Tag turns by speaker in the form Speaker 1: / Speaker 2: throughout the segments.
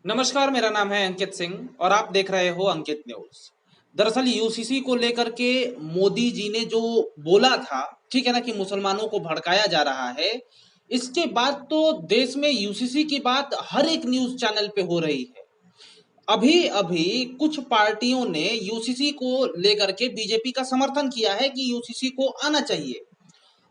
Speaker 1: नमस्कार, मेरा नाम है अंकित सिंह और आप देख रहे हो अंकित न्यूज। दरअसल यूसीसी को लेकर के मोदी जी ने जो बोला था, ठीक है ना, कि मुसलमानों को भड़काया जा रहा है। इसके बाद तो देश में यूसीसी की बात हर एक न्यूज चैनल पे हो रही है। अभी अभी कुछ पार्टियों ने यूसीसी को लेकर के बीजेपी का समर्थन किया है कि यूसीसी को आना चाहिए।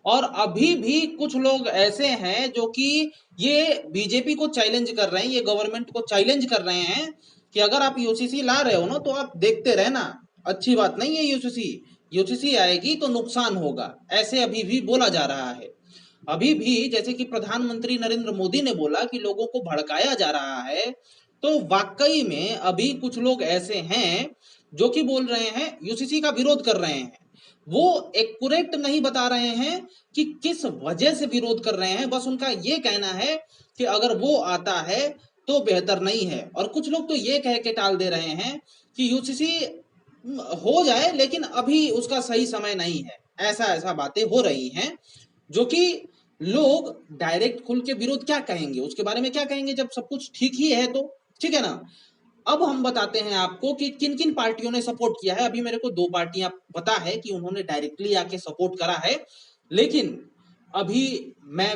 Speaker 1: और अभी भी कुछ लोग ऐसे हैं जो कि ये बीजेपी को चैलेंज कर रहे हैं, ये गवर्नमेंट को चैलेंज कर रहे हैं कि अगर आप यूसीसी ला रहे हो ना तो आप देखते रहना, अच्छी बात नहीं है यूसीसी। यूसीसी आएगी तो नुकसान होगा, ऐसे अभी भी बोला जा रहा है। अभी भी जैसे कि प्रधानमंत्री नरेंद्र मोदी ने बोला कि लोगों को भड़काया जा रहा है, तो वाकई में अभी कुछ लोग ऐसे हैं जो कि बोल रहे हैं, यूसीसी का विरोध कर रहे हैं। वो एक्यूरेट नहीं बता रहे हैं कि किस वजह से विरोध कर रहे हैं, बस उनका ये कहना है कि अगर वो आता है तो बेहतर नहीं है। और कुछ लोग तो ये कह के टाल दे रहे हैं कि यूसीसी हो जाए लेकिन अभी उसका सही समय नहीं है। ऐसा ऐसा बातें हो रही हैं जो कि लोग डायरेक्ट खुल के विरोध क्या कहेंगे, उसके बारे में क्या कहेंगे जब सब कुछ ठीक ही है तो, ठीक है ना। अब हम बताते हैं आपको कि किन किन पार्टियों ने सपोर्ट किया है। अभी मेरे को दो पार्टियां पता है कि उन्होंने डायरेक्टली आके सपोर्ट करा है, लेकिन अभी मैं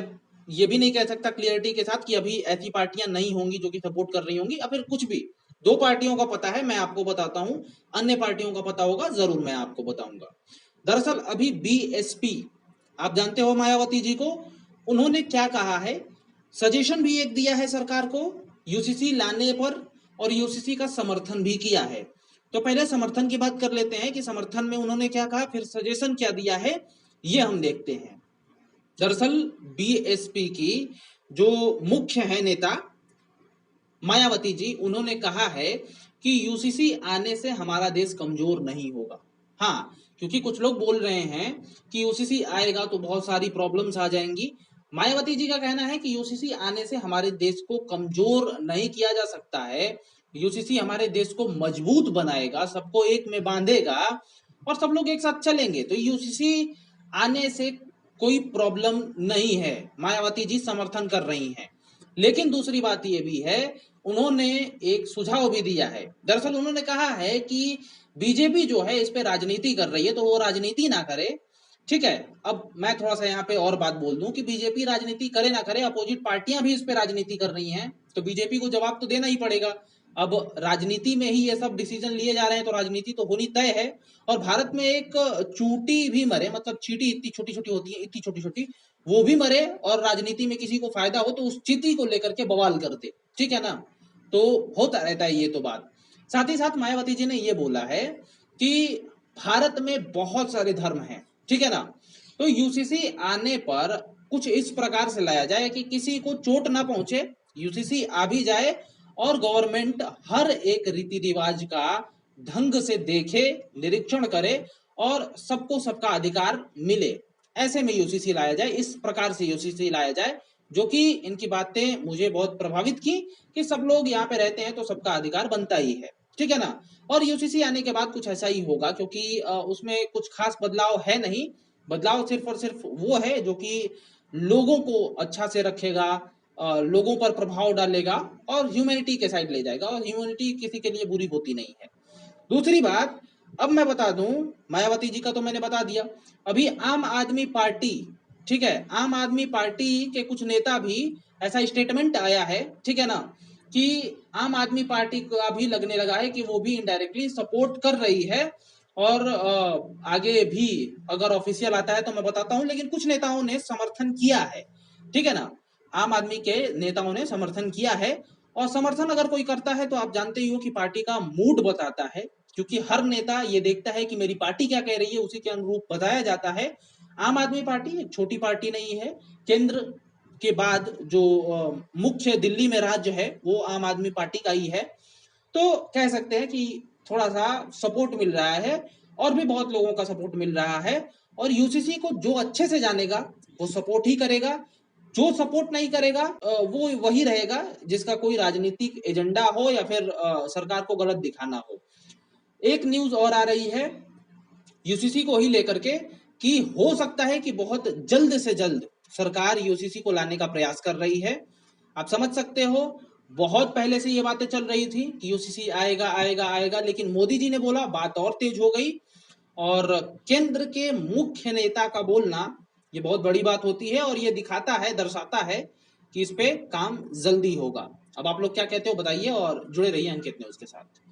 Speaker 1: ये भी नहीं कह सकता क्लियरिटी के साथ कि अभी ऐसी पार्टियां नहीं होंगी जो कि सपोर्ट कर रही होंगी या फिर कुछ भी। दो पार्टियों का पता है, मैं आपको बताता हूं। अन्य पार्टियों का पता होगा, जरूर मैं आपको बताऊंगा। दरअसल अभी बीएसपी, आप जानते हो मायावती जी को, उन्होंने क्या कहा है, सजेशन भी एक दिया है सरकार को यूसीसी लाने पर, और यूसीसी का समर्थन भी किया है। तो पहले समर्थन की बात कर लेते हैं कि समर्थन में उन्होंने क्या कहा, फिर सजेशन क्या दिया है, ये हम देखते हैं। दरअसल बीएसपी की जो मुख्य है नेता मायावती जी, उन्होंने कहा है कि यूसीसी आने से हमारा देश कमजोर नहीं होगा। हाँ, क्योंकि कुछ लोग बोल रहे हैं कि यूसीसी आएगा तो बहुत सारी प्रॉब्लम्स आ जाएंगी। मायावती जी का कहना है कि यूसीसी आने से हमारे देश को कमजोर नहीं किया जा सकता है। यूसीसी हमारे देश को मजबूत बनाएगा, सबको एक में बांधेगा और सब लोग एक साथ चलेंगे। तो यूसीसी आने से कोई प्रॉब्लम नहीं है, मायावती जी समर्थन कर रही हैं। लेकिन दूसरी बात ये भी है, उन्होंने एक सुझाव भी दिया है। दरअसल उन्होंने कहा है कि बीजेपी जो है इस पे राजनीति कर रही है, तो वो राजनीति ना करे, ठीक है। अब मैं थोड़ा सा यहाँ पे और बात बोल दूं कि बीजेपी राजनीति करे ना करे, अपोजिट पार्टियां भी इस पे राजनीति कर रही हैं, तो बीजेपी को जवाब तो देना ही पड़ेगा। अब राजनीति में ही ये सब डिसीजन लिए जा रहे हैं तो राजनीति तो होनी तय है। और भारत में एक चूटी भी मरे, मतलब चीटी इतनी छोटी छोटी होती है, इतनी छोटी छोटी, वो भी मरे और राजनीति में किसी को फायदा हो तो उस चीटी को लेकर के बवाल कर दे, ठीक है ना। तो होता रहता है ये तो बात। साथ ही साथ मायावती जी ने ये बोला है कि भारत में बहुत सारे धर्म हैं, ठीक है ना। तो यूसीसी आने पर कुछ इस प्रकार से लाया जाए कि किसी को चोट ना पहुंचे, यूसीसी आ भी जाए और गवर्नमेंट हर एक रीति रिवाज का ढंग से देखे, निरीक्षण करे और सबको सबका अधिकार मिले। ऐसे में यूसीसी लाया जाए, इस प्रकार से यूसीसी लाया जाए, जो कि इनकी बातें मुझे बहुत प्रभावित की कि सब लोग यहाँ पे रहते हैं तो सबका अधिकार बनता ही है, ठीक है ना। और यूसीसी आने के बाद कुछ ऐसा ही होगा, क्योंकि उसमें कुछ खास बदलाव है नहीं। बदलाव सिर्फ और सिर्फ वो है जो कि लोगों को अच्छा से रखेगा, लोगों पर प्रभाव डालेगा और ह्यूमैनिटी के साइड ले जाएगा, और ह्यूमैनिटी किसी के लिए बुरी होती नहीं है। दूसरी बात, अब मैं बता दूं, मायावती जी का तो मैंने बता दिया। अभी आम आदमी पार्टी, ठीक है, आम आदमी पार्टी के कुछ नेता भी, ऐसा स्टेटमेंट आया है, ठीक है ना, कि आम आदमी पार्टी का भी लगने लगा है कि वो भी इनडायरेक्टली सपोर्ट कर रही है। और आगे भी अगर ऑफिशियल आता है तो मैं बताता हूं, लेकिन कुछ नेताओं ने समर्थन किया है, ठीक है ना। आम आदमी के नेताओं ने समर्थन किया है। और समर्थन अगर कोई करता है तो आप जानते ही हो कि पार्टी का मूड बताता है, क्योंकि हर नेता ये देखता है कि मेरी पार्टी क्या कह रही है, उसी के अनुरूप बताया जाता है। आम आदमी पार्टी एक छोटी पार्टी नहीं है। केंद्र के बाद जो मुख्य दिल्ली में राज्य है वो आम आदमी पार्टी का ही है। तो कह सकते हैं कि थोड़ा सा सपोर्ट मिल रहा है, और भी बहुत लोगों का सपोर्ट मिल रहा है। और यूसीसी को जो अच्छे से जानेगा वो सपोर्ट ही करेगा, जो सपोर्ट नहीं करेगा वो वही रहेगा जिसका कोई राजनीतिक एजेंडा हो या फिर सरकार को गलत दिखाना हो। एक न्यूज और आ रही है यूसीसी को ही लेकर के कि हो सकता है कि बहुत जल्द से जल्द सरकार यूसीसी को लाने का प्रयास कर रही है। आप समझ सकते हो, बहुत पहले से ये बातें चल रही थी कि यूसीसी आएगा आएगा आएगा, लेकिन मोदी जी ने बोला, बात और तेज हो गई। और केंद्र के मुख्य नेता का बोलना ये बहुत बड़ी बात होती है, और ये दिखाता है, दर्शाता है कि इस पे काम जल्दी होगा। अब आप लोग क्या कहते हो बताइए, और जुड़े रहिए अंकित न्यूज के साथ।